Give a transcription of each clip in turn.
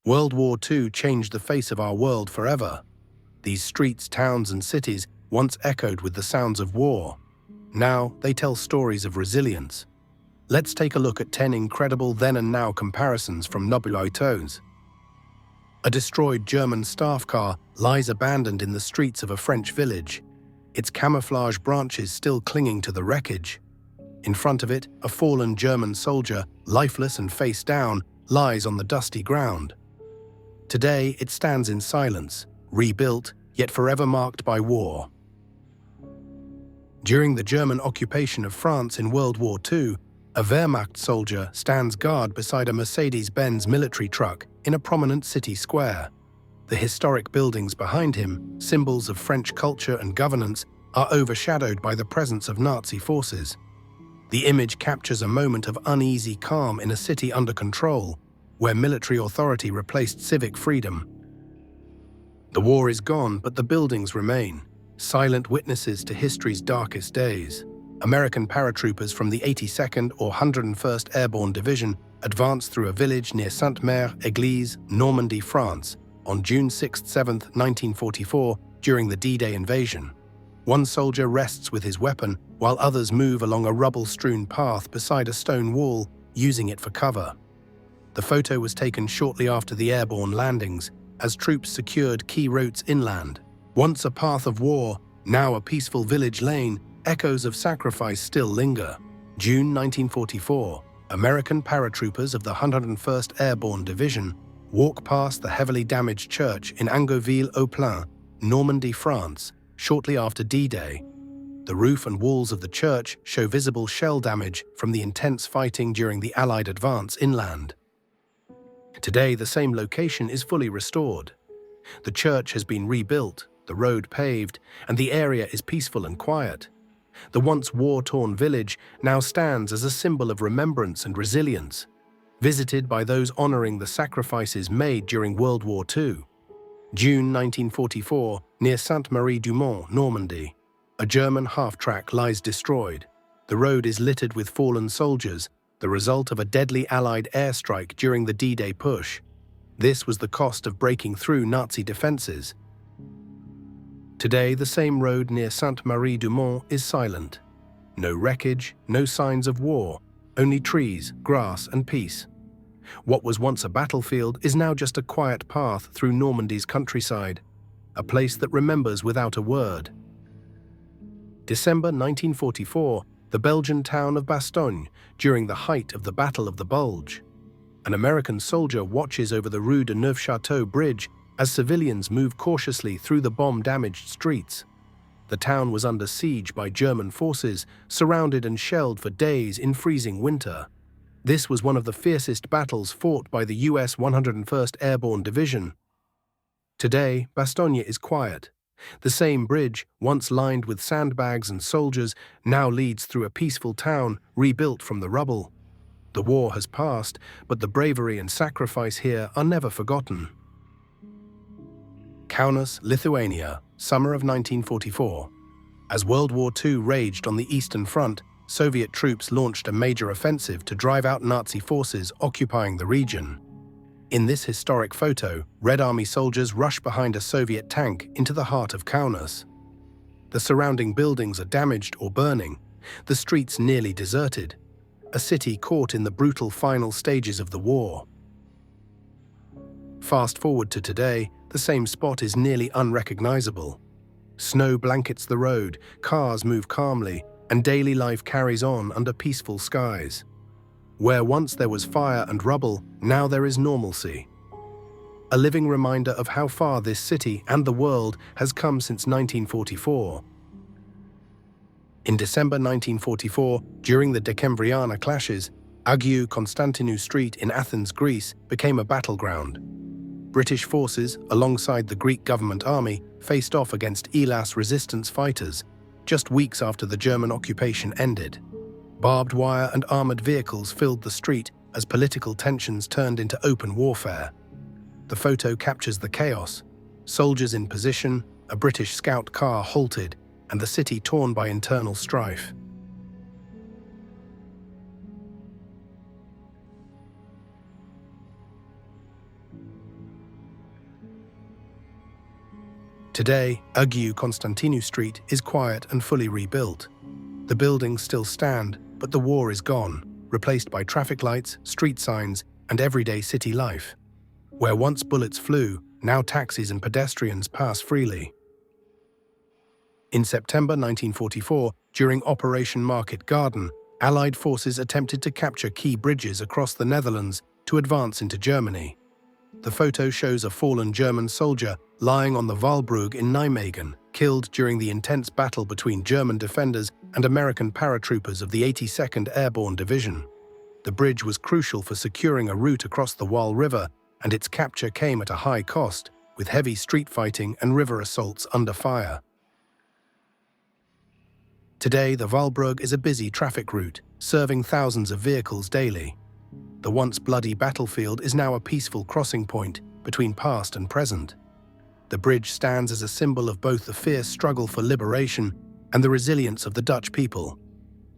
World War II changed the face of our world forever. These streets, towns, and cities once echoed with the sounds of war. Now they tell stories of resilience. Let's take a look at 10 incredible then and now comparisons from WWII. A destroyed German staff car lies abandoned in the streets of a French village, its camouflage branches still clinging to the wreckage. In front of it, a fallen German soldier, lifeless and face down, lies on the dusty ground. Today, it stands in silence, rebuilt, yet forever marked by war. During the German occupation of France in World War II, a Wehrmacht soldier stands guard beside a Mercedes-Benz military truck in a prominent city square. The historic buildings behind him, symbols of French culture and governance, are overshadowed by the presence of Nazi forces. The image captures a moment of uneasy calm in a city under control, where military authority replaced civic freedom. The war is gone, but the buildings remain, silent witnesses to history's darkest days. American paratroopers from the 82nd or 101st Airborne Division advanced through a village near Sainte-Mère-Église, Normandy, France, on June 6-7, 1944, during the D-Day invasion. One soldier rests with his weapon, while others move along a rubble-strewn path beside a stone wall, using it for cover. The photo was taken shortly after the airborne landings, as troops secured key routes inland. Once a path of war, now a peaceful village lane, echoes of sacrifice still linger. June 1944, American paratroopers of the 101st Airborne Division walk past the heavily damaged church in Angoville-au-Plain, Normandy, France, shortly after D-Day. The roof and walls of the church show visible shell damage from the intense fighting during the Allied advance inland. Today, the same location is fully restored. The church has been rebuilt, the road paved, and the area is peaceful and quiet. The once war-torn village now stands as a symbol of remembrance and resilience, visited by those honoring the sacrifices made during World War II. June 1944, near Sainte-Marie-du-Mont, Normandy. A German half-track lies destroyed. The road is littered with fallen soldiers, the result of a deadly Allied airstrike during the D-Day push. This was the cost of breaking through Nazi defenses. Today, the same road near Sainte-Marie-du-Mont is silent. No wreckage, no signs of war, only trees, grass, and peace. What was once a battlefield is now just a quiet path through Normandy's countryside, a place that remembers without a word. December 1944, the Belgian town of Bastogne, during the height of the Battle of the Bulge. An American soldier watches over the Rue de Neufchâteau bridge as civilians move cautiously through the bomb-damaged streets. The town was under siege by German forces, surrounded and shelled for days in freezing winter. This was one of the fiercest battles fought by the US 101st Airborne Division. Today, Bastogne is quiet. The same bridge, once lined with sandbags and soldiers, now leads through a peaceful town rebuilt from the rubble. The war has passed, but the bravery and sacrifice here are never forgotten. Kaunas, Lithuania, summer of 1944. As World War II raged on the Eastern Front, Soviet troops launched a major offensive to drive out Nazi forces occupying the region. In this historic photo, Red Army soldiers rush behind a Soviet tank into the heart of Kaunas. The surrounding buildings are damaged or burning, the streets nearly deserted, a city caught in the brutal final stages of the war. Fast forward to today, the same spot is nearly unrecognizable. Snow blankets the road, cars move calmly, and daily life carries on under peaceful skies. Where once there was fire and rubble, now there is normalcy. A living reminder of how far this city and the world has come since 1944. In December 1944, during the Decembriana clashes, Agiou Constantinou Street in Athens, Greece, became a battleground. British forces, alongside the Greek government army, faced off against Elas resistance fighters, just weeks after the German occupation ended. Barbed wire and armored vehicles filled the street as political tensions turned into open warfare. The photo captures the chaos: soldiers in position, a British scout car halted, and the city torn by internal strife. Today, Agiu Constantinu Street is quiet and fully rebuilt. The buildings still stand, but the war is gone, replaced by traffic lights, street signs, and everyday city life. Where once bullets flew, now taxis and pedestrians pass freely. In September 1944, during Operation Market Garden, Allied forces attempted to capture key bridges across the Netherlands to advance into Germany. The photo shows a fallen German soldier lying on the Waalbrug in Nijmegen, killed during the intense battle between German defenders and American paratroopers of the 82nd Airborne Division. The bridge was crucial for securing a route across the Waal River, and its capture came at a high cost, with heavy street fighting and river assaults under fire. Today, the Waalbrug is a busy traffic route, serving thousands of vehicles daily. The once bloody battlefield is now a peaceful crossing point between past and present. The bridge stands as a symbol of both the fierce struggle for liberation and the resilience of the Dutch people.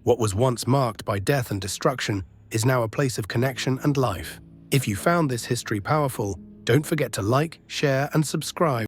What was once marked by death and destruction is now a place of connection and life. If you found this history powerful, don't forget to like, share, and subscribe.